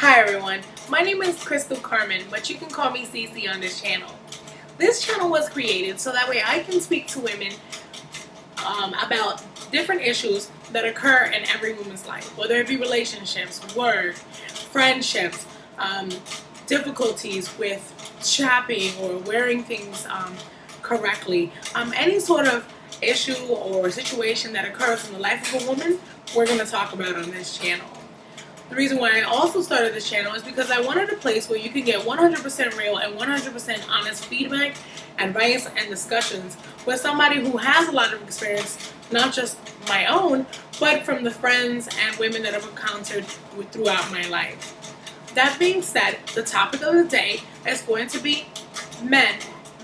Hi everyone, my name is Crystal Carmen, but you can call me Cece on this channel. This channel was created so that way I can speak to women about different issues that occur in every woman's life, whether it be relationships, work, friendships, difficulties with shopping or wearing things correctly, any sort of issue or situation that occurs in the life of a woman, we're going to talk about on this channel. The reason why I also started this channel is because I wanted a place where you can get 100% real and 100% honest feedback, advice, and discussions with somebody who has a lot of experience, not just my own, but from the friends and women that I've encountered throughout my life. That being said, the topic of the day is going to be men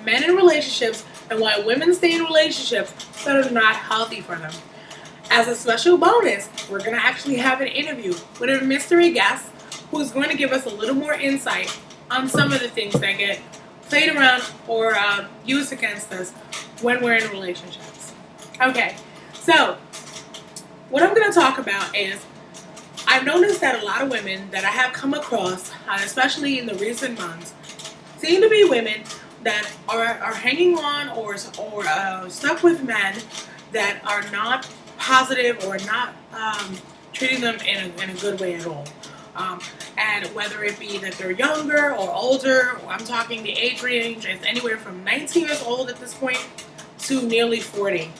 in relationships and why women stay in relationships that are not healthy for them. As a special bonus, we're going to actually have an interview with a mystery guest who is going to give us a little more insight on some of the things that get played around or used against us when we're in relationships. Okay, so what I'm going to talk about is I've noticed that a lot of women that I have come across, especially in the recent months, seem to be women that are hanging on or stuck with men that are not positive or not treating them in a good way at all. And whether it be that they're younger or older, or I'm talking the age range is anywhere from 19 years old at this point to nearly 40.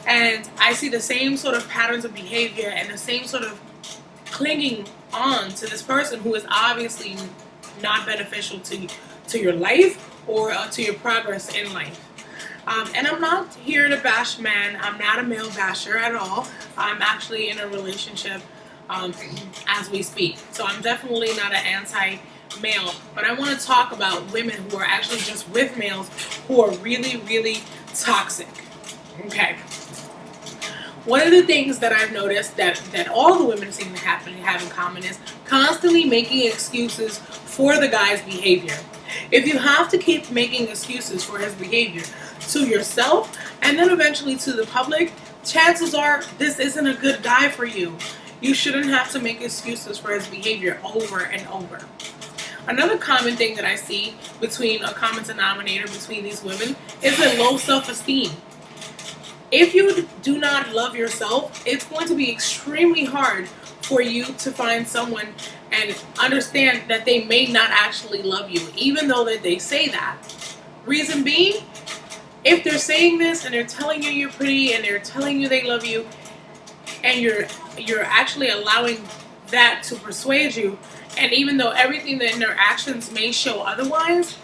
And I see the same sort of patterns of behavior and the same sort of clinging on to this person who is obviously not beneficial to your life or to your progress in life. And I'm not here to bash men. I'm not a male basher at all. I'm actually in a relationship as we speak. So I'm definitely not an anti-male. But I want to talk about women who are actually just with males who are really, really toxic. Okay. One of the things that I've noticed that all the women seem to have in common is constantly making excuses for the guy's behavior. If you have to keep making excuses for his behavior to yourself and then eventually to the public, chances are this isn't a good guy for you. You shouldn't have to make excuses for his behavior over and over. Another common thing that I see between a common denominator between these women is a low self-esteem. If you do not love yourself, it's going to be extremely hard for you to find someone and understand that they may not actually love you, even though that they say that. Reason being, if they're saying this and they're telling you you're pretty and they're telling you they love you, and you're actually allowing that to persuade you, and even though everything that in their actions may show otherwise,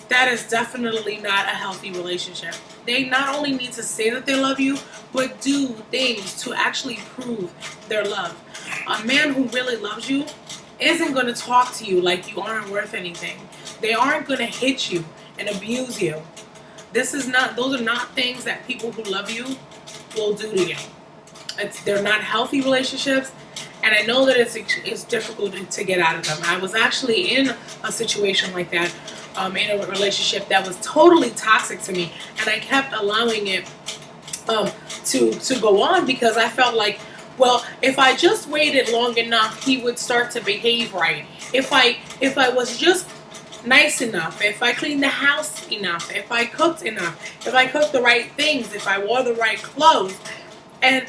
that is definitely not a healthy relationship. They not only need to say that they love you, but do things to actually prove their love. A man who really loves you isn't going to talk to you like you aren't worth anything. They aren't going to hit you and abuse you. Those are not things that people who love you will do to you. They're not healthy relationships, and I know that it's difficult to get out of them. I was actually in a situation like that, in a relationship that was totally toxic to me, and I kept allowing it to go on because I felt like, well, if I just waited long enough, he would start to behave right. If I was just nice enough, if I cleaned the house enough, if I cooked enough, if I cooked the right things, if I wore the right clothes. And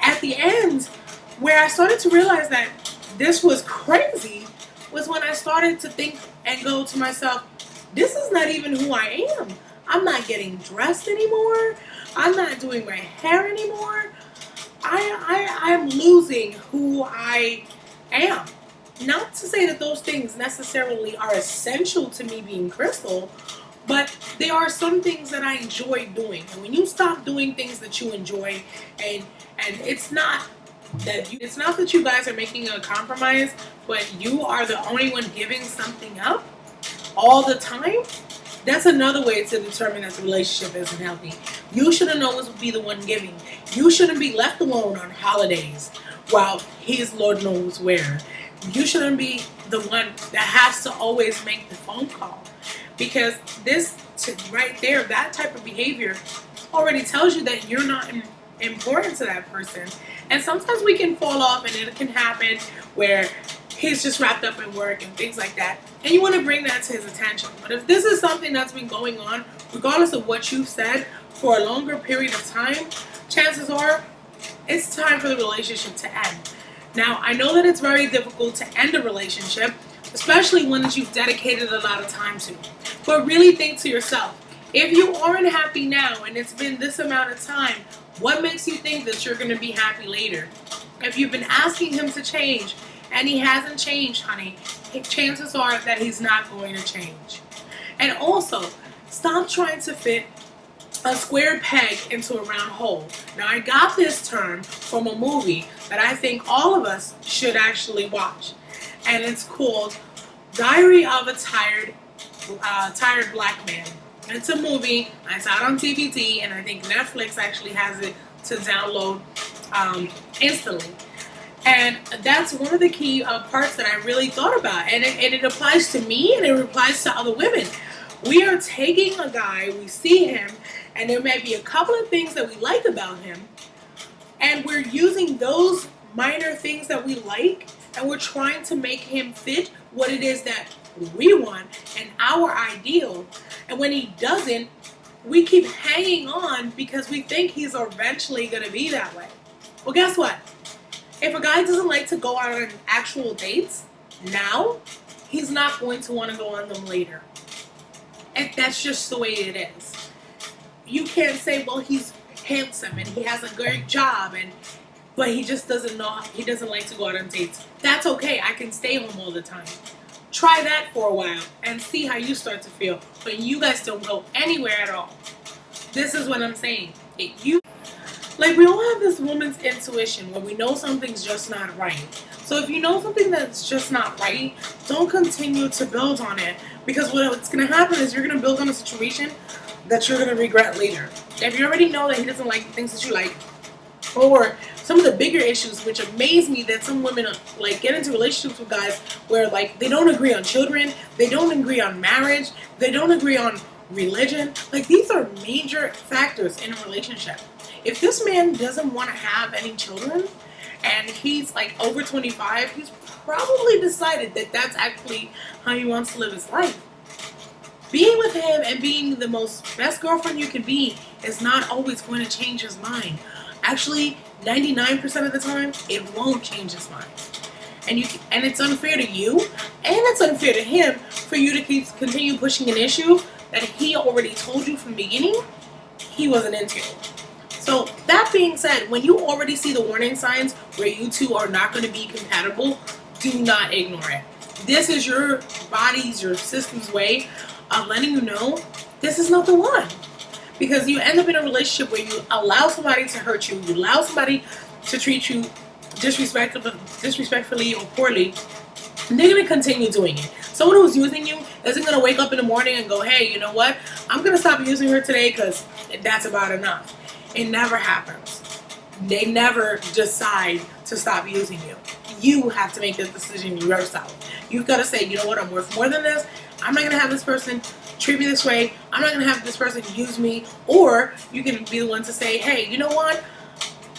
at the end, where I started to realize that this was crazy was when I started to think and go to myself, this is not even who I am. I'm not getting dressed anymore. I'm not doing my hair anymore. I'm losing who I am. Not to say that those things necessarily are essential to me being Crystal, but they are some things that I enjoy doing. And when you stop doing things that you enjoy, and it's not that you guys are making a compromise, but you are the only one giving something up all the time, that's another way to determine that the relationship isn't healthy. You shouldn't always be the one giving. You shouldn't be left alone on holidays while he's Lord knows where. You shouldn't be the one that has to always make the phone call. Because right there, that type of behavior already tells you that you're not important to that person. And sometimes we can fall off, and it can happen where he's just wrapped up in work and things like that, and you want to bring that to his attention. But if this is something that's been going on, regardless of what you've said, for a longer period of time, chances are it's time for the relationship to end. Now, I know that it's very difficult to end a relationship, especially one that you've dedicated a lot of time to. But really think to yourself, if you aren't happy now and it's been this amount of time, what makes you think that you're going to be happy later? If you've been asking him to change and he hasn't changed, honey, chances are that he's not going to change. And also, stop trying to fit a square peg into a round hole. Now, I got this term from a movie that I think all of us should actually watch. And it's called Diary of a Tired Black Man. It's a movie. It's out on DVD, and I think Netflix actually has it to download instantly. And that's one of the key parts that I really thought about. And it applies to me, and it applies to other women. We are taking a guy, we see him, and there may be a couple of things that we like about him, and we're using those minor things that we like, and we're trying to make him fit what it is that we want and our ideal. And when he doesn't, we keep hanging on because we think he's eventually going to be that way. Well, guess what? If a guy doesn't like to go out on actual dates now, he's not going to want to go on them later. And that's just the way it is. You can't say, well, he's handsome and he has a great job, but he just doesn't like to go out on dates. That's okay. I can stay home all the time. Try that for a while and see how you start to feel when you guys don't go anywhere at all. This is what I'm saying. We all have this woman's intuition where we know something's just not right. So if you know something that's just not right, don't continue to build on it, because what's going to happen is you're going to build on a situation that you're going to regret later. If you already know that he doesn't like the things that you like, or some of the bigger issues, which amaze me that some women get into relationships with guys where they don't agree on children, they don't agree on marriage, they don't agree on religion. These are major factors in a relationship. If this man doesn't want to have any children and he's over 25, he's probably decided that that's actually how he wants to live his life. Being with him and being the best girlfriend you can be is not always going to change his mind. Actually, 99% of the time, it won't change his mind. And it's unfair to you, and it's unfair to him for you to continue pushing an issue that he already told you from the beginning he wasn't into. So that being said, when you already see the warning signs where you two are not going to be compatible, do not ignore it. This is your body's, your system's way of letting you know this is not the one. Because you end up in a relationship where you allow somebody to hurt you, you allow somebody to treat you disrespectfully or poorly, and they're going to continue doing it. Someone who's using you isn't going to wake up in the morning and go, hey, you know what? I'm going to stop using her today because that's about enough. It never happens. They never decide to stop using you. You have to make the decision yourself. You've got to say, you know what? I'm worth more than this. I'm not going to have this person treat me this way. I'm not going to have this person use me. Or you can be the one to say, hey, you know what?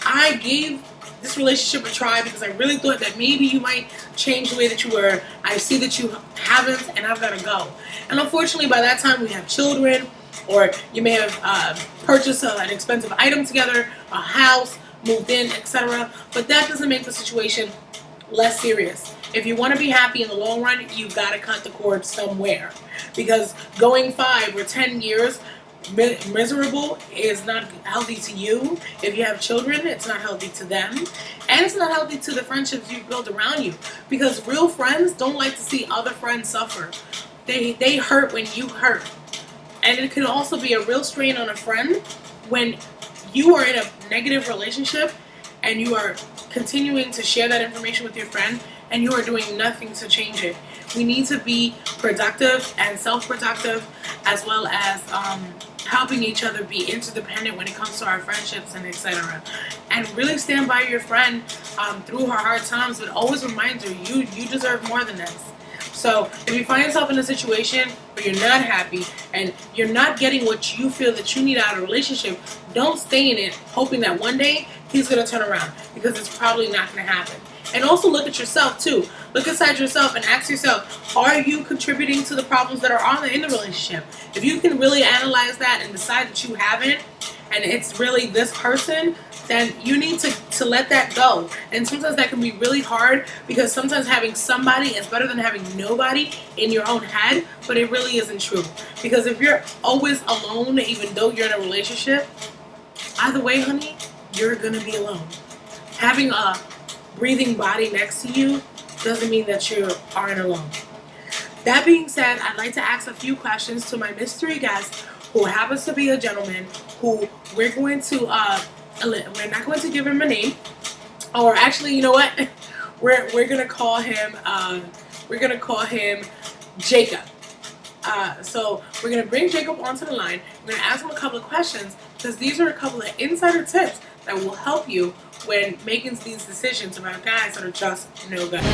I gave this relationship a try because I really thought that maybe you might change the way that you were. I see that you haven't, and I've got to go. And unfortunately, by that time, we have children, or you may have purchased an expensive item together, a house, moved in, etc. But that doesn't make the situation less serious. If you want to be happy in the long run, you've got to cut the cord somewhere. Because going 5 or 10 years miserable is not healthy to you. If you have children, it's not healthy to them. And it's not healthy to the friendships you build around you. Because real friends don't like to see other friends suffer. They hurt when you hurt. And it can also be a real strain on a friend when you are in a negative relationship and you are continuing to share that information with your friend and you are doing nothing to change it. We need to be productive and self-productive, as well as helping each other be interdependent when it comes to our friendships and etc. And really stand by your friend through her hard times, but always remind her you deserve more than this. So if you find yourself in a situation where you're not happy and you're not getting what you feel that you need out of a relationship, don't stay in it hoping that one day he's going to turn around, because it's probably not going to happen. And also look at yourself too. Look inside yourself and ask yourself, are you contributing to the problems that are on in the relationship? If you can really analyze that and decide that you haven't, and it's really this person, then you need to let that go. And sometimes that can be really hard, because sometimes having somebody is better than having nobody in your own head, but it really isn't true. Because if you're always alone, even though you're in a relationship, either way, honey, you're gonna be alone. Having a breathing body next to you doesn't mean that you aren't alone. That being said, I'd like to ask a few questions to my mystery guest, who happens to be a gentleman, who we're not going to give him a name, or actually, you know what? We're gonna call him Jacob. So we're gonna bring Jacob onto the line. We're gonna ask him a couple of questions, because these are a couple of insider tips that will help you when making these decisions about guys that are just no good.